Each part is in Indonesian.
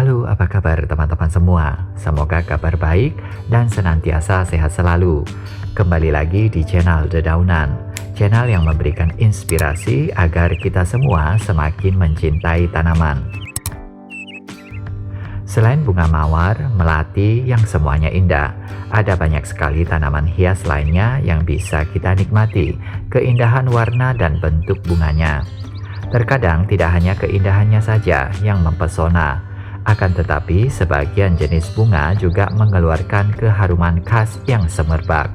Halo, apa kabar teman-teman semua? Semoga kabar baik dan senantiasa sehat selalu. Kembali lagi di channel Dedaunan, channel yang memberikan inspirasi agar kita semua semakin mencintai tanaman. Selain bunga mawar, melati yang semuanya indah, ada banyak sekali tanaman hias lainnya yang bisa kita nikmati keindahan warna dan bentuk bunganya. Terkadang tidak hanya keindahannya saja yang mempesona, akan tetapi sebagian jenis bunga juga mengeluarkan keharuman khas yang semerbak.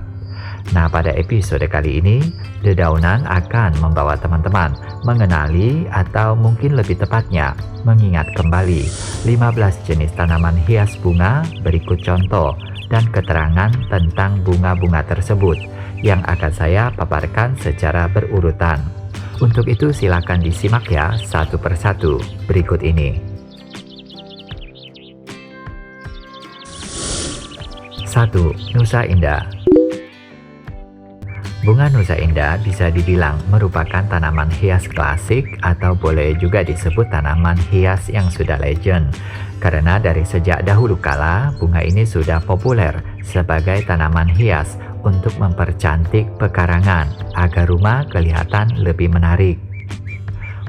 Nah, pada episode kali ini, Dedaunan akan membawa teman-teman mengenali atau mungkin lebih tepatnya mengingat kembali 15 jenis tanaman hias bunga berikut contoh dan keterangan tentang bunga-bunga tersebut yang akan saya paparkan secara berurutan. Untuk itu silakan disimak ya satu persatu berikut ini. 1. Nusa Indah. Bunga Nusa Indah bisa dibilang merupakan tanaman hias klasik atau boleh juga disebut tanaman hias yang sudah legend. Karena dari sejak dahulu kala, bunga ini sudah populer sebagai tanaman hias untuk mempercantik pekarangan agar rumah kelihatan lebih menarik.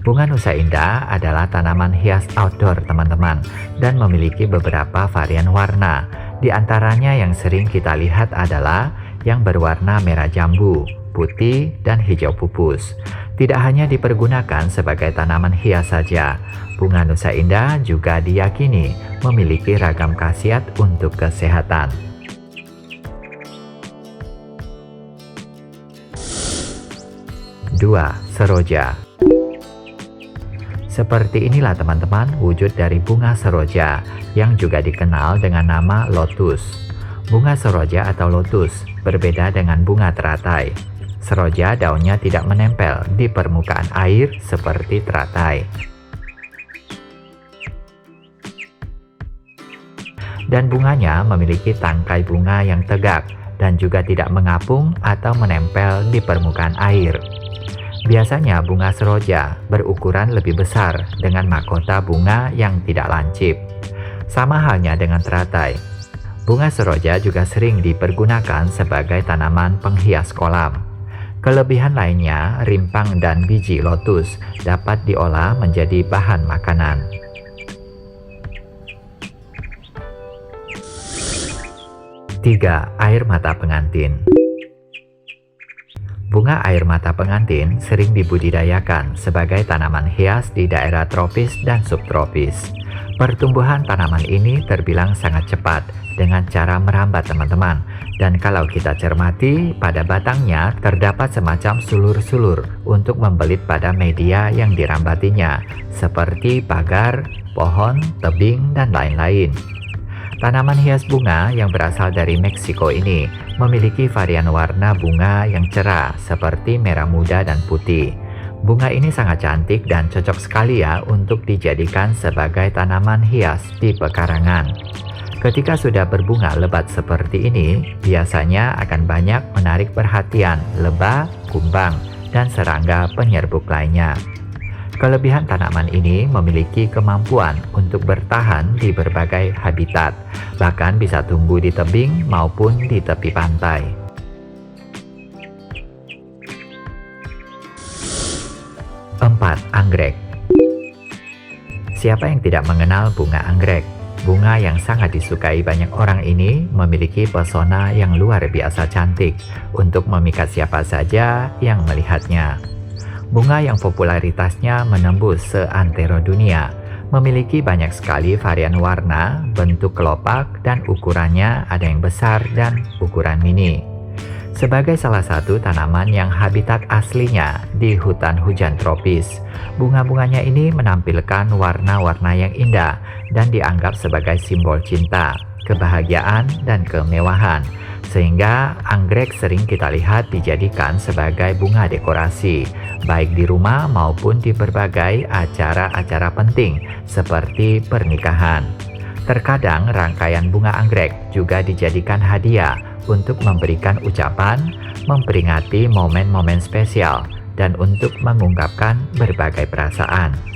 Bunga Nusa Indah adalah tanaman hias outdoor teman-teman dan memiliki beberapa varian warna. Di antaranya yang sering kita lihat adalah yang berwarna merah jambu, putih, dan hijau pupus. Tidak hanya dipergunakan sebagai tanaman hias saja, bunga Nusa Indah juga diyakini memiliki ragam khasiat untuk kesehatan. 2. Seroja. Seperti inilah teman-teman wujud dari bunga seroja yang juga dikenal dengan nama lotus. Bunga seroja atau lotus berbeda dengan bunga teratai. Seroja daunnya tidak menempel di permukaan air seperti teratai. Dan bunganya memiliki tangkai bunga yang tegak dan juga tidak mengapung atau menempel di permukaan air. Biasanya bunga seroja berukuran lebih besar dengan mahkota bunga yang tidak lancip. Sama halnya dengan teratai. Bunga seroja juga sering dipergunakan sebagai tanaman penghias kolam. Kelebihan lainnya, rimpang dan biji lotus dapat diolah menjadi bahan makanan. 3. Air mata pengantin. Bunga air mata pengantin sering dibudidayakan sebagai tanaman hias di daerah tropis dan subtropis. Pertumbuhan tanaman ini terbilang sangat cepat dengan cara merambat teman-teman. Dan kalau kita cermati, pada batangnya terdapat semacam sulur-sulur untuk membelit pada media yang dirambatinya, seperti pagar, pohon, tebing, dan lain-lain. Tanaman hias bunga yang berasal dari Meksiko ini memiliki varian warna bunga yang cerah seperti merah muda dan putih. Bunga ini sangat cantik dan cocok sekali ya untuk dijadikan sebagai tanaman hias di pekarangan. Ketika sudah berbunga lebat seperti ini, biasanya akan banyak menarik perhatian lebah, kumbang, dan serangga penyerbuk lainnya. Kelebihan tanaman ini memiliki kemampuan untuk bertahan di berbagai habitat, bahkan bisa tumbuh di tebing maupun di tepi pantai. 4. Anggrek. Siapa yang tidak mengenal bunga anggrek? Bunga yang sangat disukai banyak orang ini memiliki pesona yang luar biasa cantik untuk memikat siapa saja yang melihatnya. Bunga yang popularitasnya menembus seantero dunia, memiliki banyak sekali varian warna, bentuk kelopak, dan ukurannya ada yang besar dan ukuran mini. Sebagai salah satu tanaman yang habitat aslinya di hutan hujan tropis, bunga-bunganya ini menampilkan warna-warna yang indah dan dianggap sebagai simbol cinta, kebahagiaan, dan kemewahan. Sehingga anggrek sering kita lihat dijadikan sebagai bunga dekorasi, baik di rumah maupun di berbagai acara-acara penting seperti pernikahan. Terkadang rangkaian bunga anggrek juga dijadikan hadiah untuk memberikan ucapan, memperingati momen-momen spesial, dan untuk mengungkapkan berbagai perasaan.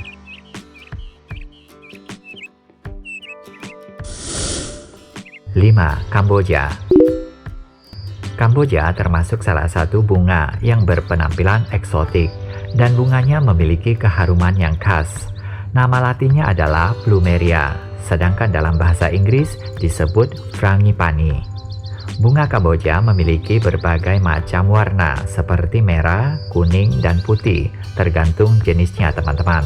5. Kamboja. Kamboja termasuk salah satu bunga yang berpenampilan eksotik dan bunganya memiliki keharuman yang khas. Nama latinnya adalah Plumeria, sedangkan dalam bahasa Inggris disebut frangipani. Bunga Kamboja memiliki berbagai macam warna seperti merah, kuning, dan putih, tergantung jenisnya teman-teman.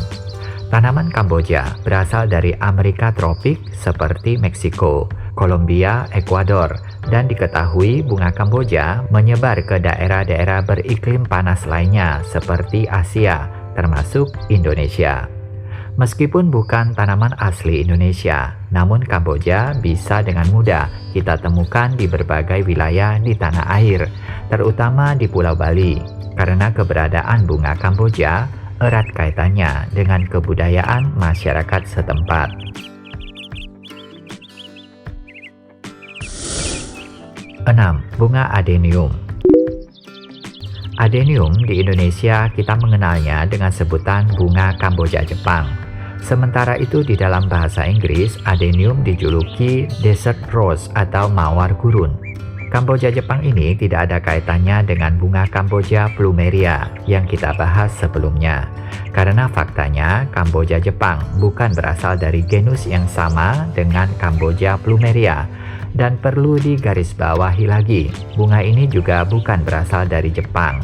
Tanaman Kamboja berasal dari Amerika tropik seperti Meksiko, Kolombia, Ekuador, dan diketahui bunga Kamboja menyebar ke daerah-daerah beriklim panas lainnya seperti Asia, termasuk Indonesia. Meskipun bukan tanaman asli Indonesia, namun Kamboja bisa dengan mudah kita temukan di berbagai wilayah di tanah air, terutama di Pulau Bali, karena keberadaan bunga Kamboja erat kaitannya dengan kebudayaan masyarakat setempat. 6. Bunga adenium. Adenium di Indonesia kita mengenalnya dengan sebutan bunga Kamboja Jepang. Sementara itu di dalam bahasa Inggris, adenium dijuluki desert rose atau mawar gurun. Kamboja Jepang ini tidak ada kaitannya dengan bunga Kamboja plumeria yang kita bahas sebelumnya. Karena faktanya Kamboja Jepang bukan berasal dari genus yang sama dengan Kamboja plumeria. Dan perlu digarisbawahi lagi, bunga ini juga bukan berasal dari Jepang.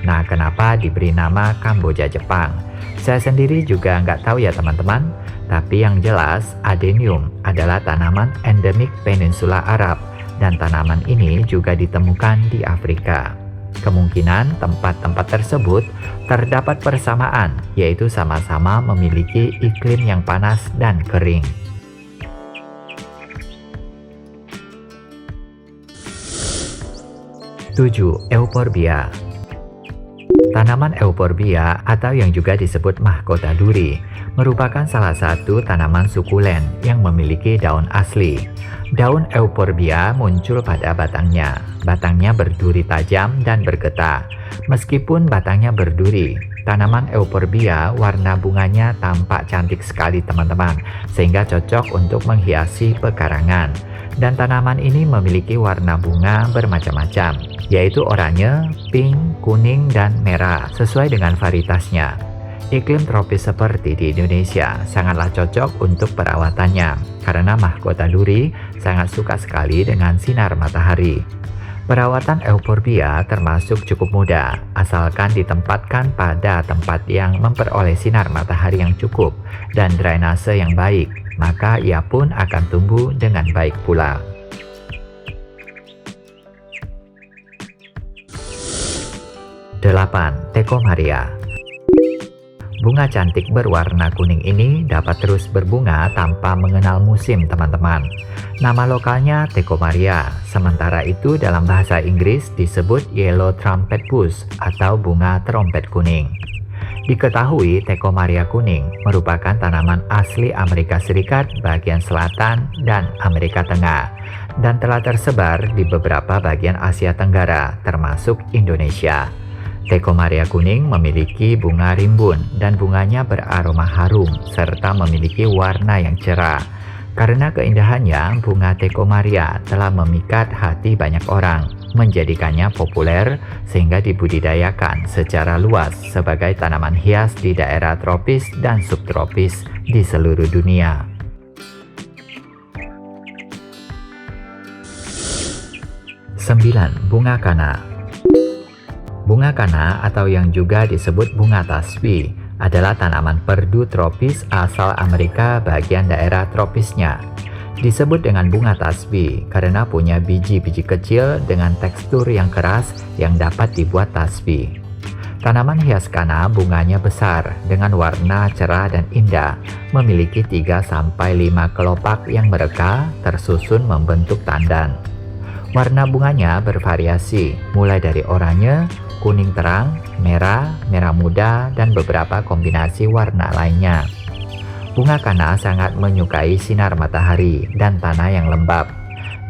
Nah, kenapa diberi nama Kamboja Jepang? Saya sendiri juga nggak tahu ya teman-teman, tapi yang jelas adenium adalah tanaman endemik Peninsula Arab, dan tanaman ini juga ditemukan di Afrika. Kemungkinan tempat-tempat tersebut terdapat persamaan, yaitu sama-sama memiliki iklim yang panas dan kering. 7. Euphorbia. Tanaman Euphorbia atau yang juga disebut mahkota duri merupakan salah satu tanaman sukulen yang memiliki daun asli. Daun Euphorbia muncul pada batangnya. Batangnya berduri tajam dan bergetah. Meskipun batangnya berduri, tanaman Euphorbia warna bunganya tampak cantik sekali teman-teman, sehingga cocok untuk menghiasi pekarangan. Dan tanaman ini memiliki warna bunga bermacam-macam, yaitu oranye, pink, kuning, dan merah, sesuai dengan varietasnya. Iklim tropis seperti di Indonesia sangatlah cocok untuk perawatannya, karena mahkota duri sangat suka sekali dengan sinar matahari. Perawatan Euphorbia termasuk cukup mudah, asalkan ditempatkan pada tempat yang memperoleh sinar matahari yang cukup dan drainase yang baik, maka ia pun akan tumbuh dengan baik pula. 8. Teckomaria. Bunga cantik berwarna kuning ini dapat terus berbunga tanpa mengenal musim teman-teman. Nama lokalnya Teckomaria, sementara itu dalam bahasa Inggris disebut Yellow Trumpet Bush atau bunga trompet kuning. Diketahui Teckomaria kuning merupakan tanaman asli Amerika Serikat bagian selatan dan Amerika Tengah, dan telah tersebar di beberapa bagian Asia Tenggara termasuk Indonesia. Teckomaria kuning memiliki bunga rimbun dan bunganya beraroma harum serta memiliki warna yang cerah. Karena keindahannya, bunga Teckomaria telah memikat hati banyak orang, menjadikannya populer sehingga dibudidayakan secara luas sebagai tanaman hias di daerah tropis dan subtropis di seluruh dunia. 9. Bunga kana. Bunga kana atau yang juga disebut bunga tasbih adalah tanaman perdu tropis asal Amerika bagian daerah tropisnya. Disebut dengan bunga tasbih karena punya biji-biji kecil dengan tekstur yang keras yang dapat dibuat tasbih. Tanaman hias kana bunganya besar dengan warna cerah dan indah, memiliki 3-5 kelopak yang mereka tersusun membentuk tandan. Warna bunganya bervariasi, mulai dari oranye, kuning terang, merah, merah muda, dan beberapa kombinasi warna lainnya. Bunga kana sangat menyukai sinar matahari dan tanah yang lembab.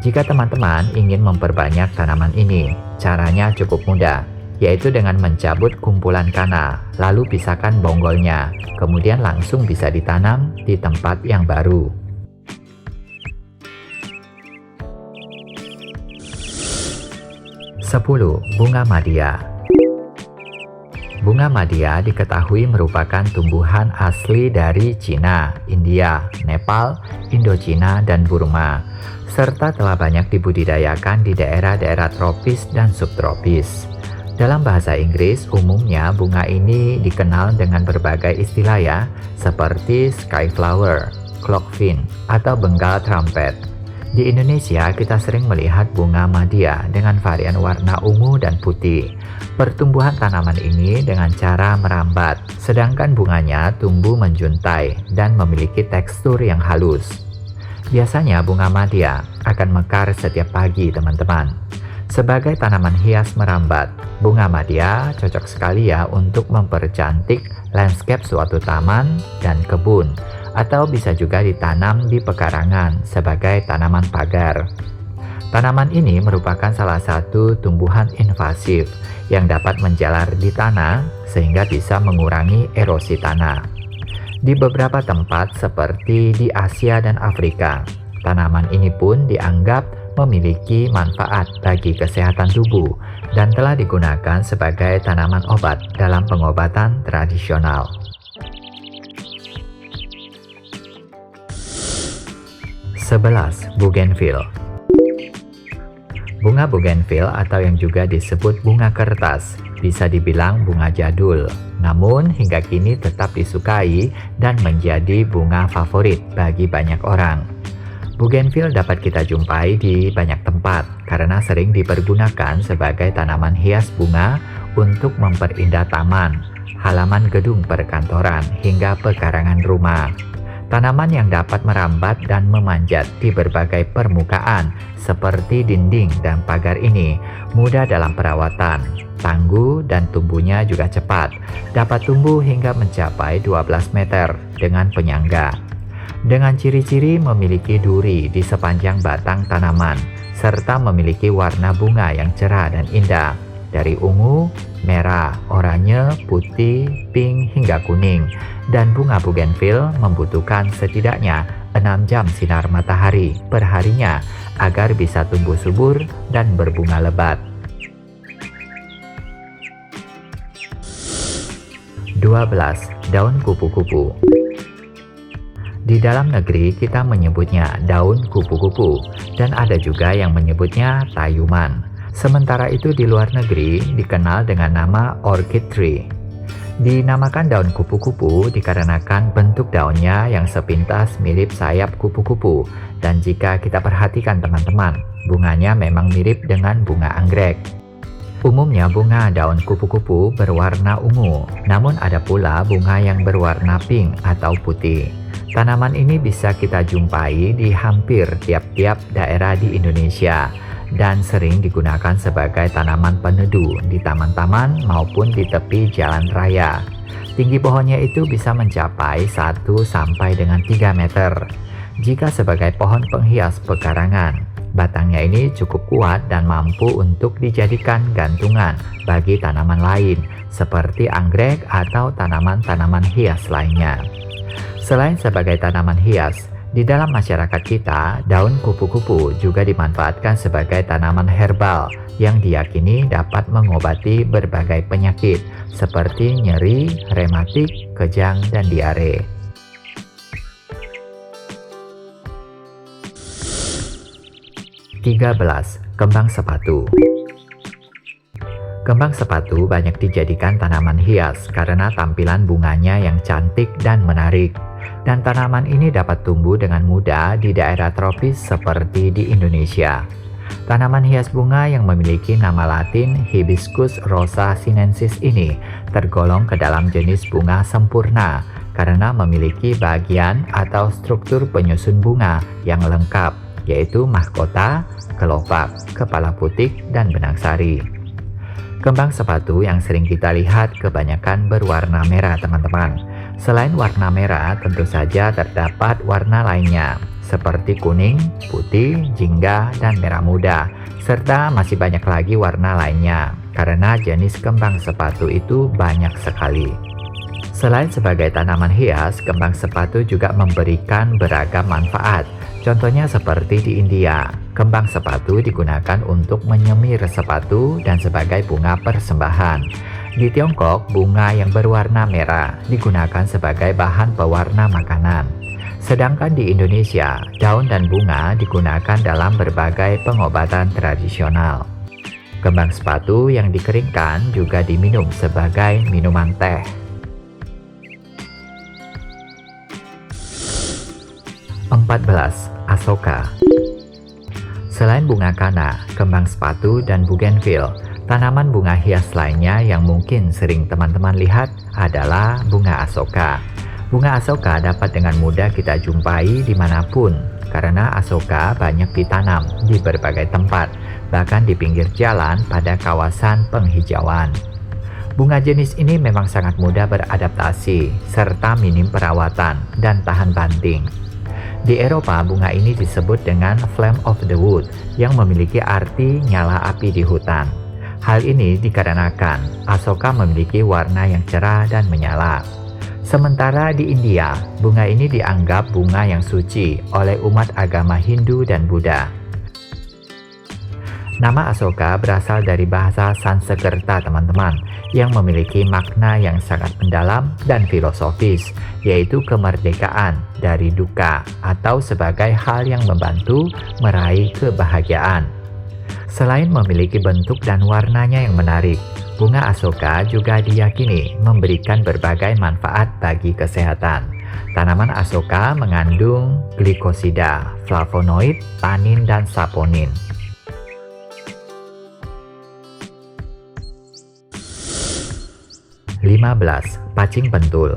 Jika teman-teman ingin memperbanyak tanaman ini, caranya cukup mudah, yaitu dengan mencabut kumpulan kana, lalu pisahkan bonggolnya, kemudian langsung bisa ditanam di tempat yang baru. 10. Bunga madya. Bunga madya diketahui merupakan tumbuhan asli dari Cina, India, Nepal, Indochina, dan Burma, serta telah banyak dibudidayakan di daerah-daerah tropis dan subtropis. Dalam bahasa Inggris, umumnya bunga ini dikenal dengan berbagai istilah ya, seperti skyflower, clockvine, atau bengal trumpet. Di Indonesia, kita sering melihat bunga madya dengan varian warna ungu dan putih. Pertumbuhan tanaman ini dengan cara merambat, sedangkan bunganya tumbuh menjuntai dan memiliki tekstur yang halus. Biasanya bunga madya akan mekar setiap pagi, teman-teman. Sebagai tanaman hias merambat, bunga madya cocok sekali ya untuk mempercantik landscape suatu taman dan kebun, atau bisa juga ditanam di pekarangan sebagai tanaman pagar. Tanaman ini merupakan salah satu tumbuhan invasif yang dapat menjalar di tanah sehingga bisa mengurangi erosi tanah. Di beberapa tempat seperti di Asia dan Afrika, tanaman ini pun dianggap memiliki manfaat bagi kesehatan tubuh dan telah digunakan sebagai tanaman obat dalam pengobatan tradisional. 11. Bougainville. Bunga bougainville atau yang juga disebut bunga kertas bisa dibilang bunga jadul, namun hingga kini tetap disukai dan menjadi bunga favorit bagi banyak orang. Bougainville dapat kita jumpai di banyak tempat karena sering dipergunakan sebagai tanaman hias bunga untuk memperindah taman, halaman gedung perkantoran, hingga pekarangan rumah. Tanaman yang dapat merambat dan memanjat di berbagai permukaan seperti dinding dan pagar ini mudah dalam perawatan, tangguh, dan tumbuhnya juga cepat. Dapat tumbuh hingga mencapai 12 meter dengan penyangga. Dengan ciri-ciri memiliki duri di sepanjang batang tanaman, serta memiliki warna bunga yang cerah dan indah, dari ungu, merah, oranye, putih, pink, hingga kuning. Dan bunga bougainville membutuhkan setidaknya 6 jam sinar matahari per harinya agar bisa tumbuh subur dan berbunga lebat. 12. Daun kupu-kupu. Di dalam negeri kita menyebutnya daun kupu-kupu dan ada juga yang menyebutnya tayuman. Sementara itu di luar negeri dikenal dengan nama orchid tree. Dinamakan daun kupu-kupu dikarenakan bentuk daunnya yang sepintas mirip sayap kupu-kupu, dan jika kita perhatikan teman-teman, bunganya memang mirip dengan bunga anggrek. Umumnya bunga daun kupu-kupu berwarna ungu, namun ada pula bunga yang berwarna pink atau putih. Tanaman ini bisa kita jumpai di hampir tiap-tiap daerah di Indonesia dan sering digunakan sebagai tanaman peneduh di taman-taman maupun di tepi jalan raya. Tinggi pohonnya itu bisa mencapai 1 sampai dengan 3 meter. Jika sebagai pohon penghias pekarangan, batangnya ini cukup kuat dan mampu untuk dijadikan gantungan bagi tanaman lain seperti anggrek atau tanaman-tanaman hias lainnya. Selain sebagai tanaman hias, di dalam masyarakat kita, daun kupu-kupu juga dimanfaatkan sebagai tanaman herbal yang diyakini dapat mengobati berbagai penyakit seperti nyeri, rematik, kejang, dan diare. 13. Kembang sepatu. Kembang sepatu banyak dijadikan tanaman hias karena tampilan bunganya yang cantik dan menarik. Dan tanaman ini dapat tumbuh dengan mudah di daerah tropis seperti di Indonesia. Tanaman hias bunga yang memiliki nama latin Hibiscus rosa sinensis ini tergolong ke dalam jenis bunga sempurna karena memiliki bagian atau struktur penyusun bunga yang lengkap, yaitu mahkota, kelopak, kepala putik, dan benang sari. Kembang sepatu yang sering kita lihat kebanyakan berwarna merah, teman-teman. Selain warna merah, tentu saja terdapat warna lainnya, seperti kuning, putih, jingga, dan merah muda, serta masih banyak lagi warna lainnya, karena jenis kembang sepatu itu banyak sekali. Selain sebagai tanaman hias, kembang sepatu juga memberikan beragam manfaat Contohnya seperti di India, kembang sepatu digunakan untuk menyemir sepatu dan sebagai bunga persembahan. Di Tiongkok, bunga yang berwarna merah digunakan sebagai bahan pewarna makanan. Sedangkan di Indonesia, daun dan bunga digunakan dalam berbagai pengobatan tradisional. Kembang sepatu yang dikeringkan juga diminum sebagai minuman teh. 14. Asoka. Selain bunga kana, kembang sepatu, dan bougainville, tanaman bunga hias lainnya yang mungkin sering teman-teman lihat adalah bunga asoka. Bunga asoka dapat dengan mudah kita jumpai dimanapun, karena asoka banyak ditanam di berbagai tempat, bahkan di pinggir jalan pada kawasan penghijauan. Bunga jenis ini memang sangat mudah beradaptasi, serta minim perawatan dan tahan banting. Di Eropa, bunga ini disebut dengan Flame of the Wood, yang memiliki arti nyala api di hutan. Hal ini dikarenakan asoka memiliki warna yang cerah dan menyala. Sementara di India, bunga ini dianggap bunga yang suci oleh umat agama Hindu dan Buddha. Nama asoka berasal dari bahasa Sanskerta, teman-teman, yang memiliki makna yang sangat mendalam dan filosofis, yaitu kemerdekaan dari duka atau sebagai hal yang membantu meraih kebahagiaan. Selain memiliki bentuk dan warnanya yang menarik, bunga asoka juga diyakini memberikan berbagai manfaat bagi kesehatan. Tanaman asoka mengandung glikosida, flavonoid, tanin, dan saponin. 15. Pacing pentul.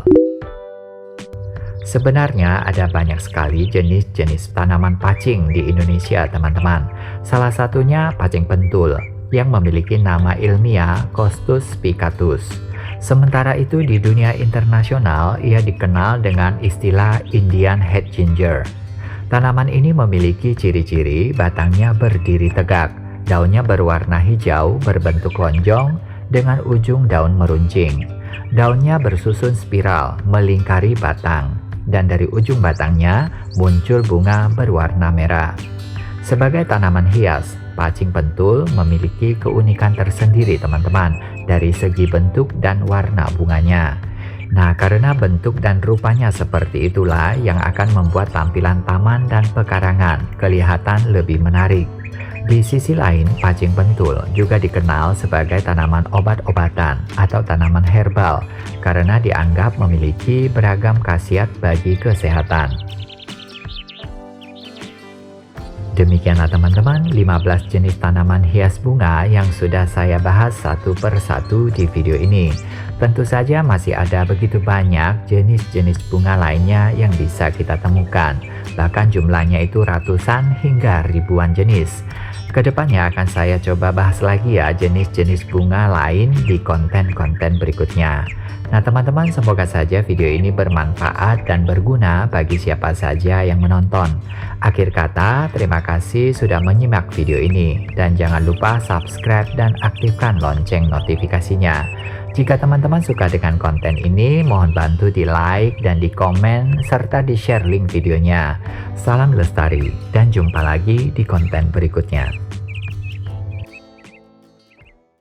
Sebenarnya ada banyak sekali jenis-jenis tanaman pacing di Indonesia, teman-teman. Salah satunya pacing pentul yang memiliki nama ilmiah Costus spicatus. Sementara itu di dunia internasional ia dikenal dengan istilah Indian Head Ginger. Tanaman ini memiliki ciri-ciri batangnya berdiri tegak, daunnya berwarna hijau berbentuk lonjong dengan ujung daun meruncing. Daunnya bersusun spiral melingkari batang, dan dari ujung batangnya muncul bunga berwarna merah. Sebagai tanaman hias, pacing pentul memiliki keunikan tersendiri, teman-teman, dari segi bentuk dan warna bunganya. Nah, karena bentuk dan rupanya seperti itulah yang akan membuat tampilan taman dan pekarangan kelihatan lebih menarik. Di sisi lain, pacing pentul juga dikenal sebagai tanaman obat-obatan atau tanaman herbal karena dianggap memiliki beragam khasiat bagi kesehatan. Demikianlah teman-teman 15 jenis tanaman hias bunga yang sudah saya bahas satu per satu di video ini. Tentu saja masih ada begitu banyak jenis-jenis bunga lainnya yang bisa kita temukan. Bahkan jumlahnya itu ratusan hingga ribuan jenis. Kedepannya akan saya coba bahas lagi ya jenis-jenis bunga lain di konten-konten berikutnya. Nah teman-teman, semoga saja video ini bermanfaat dan berguna bagi siapa saja yang menonton. Akhir kata, terima kasih sudah menyimak video ini. Dan jangan lupa subscribe dan aktifkan lonceng notifikasinya. Jika teman-teman suka dengan konten ini, mohon bantu di like dan di komen, serta di share link videonya. Salam lestari, dan jumpa lagi di konten berikutnya.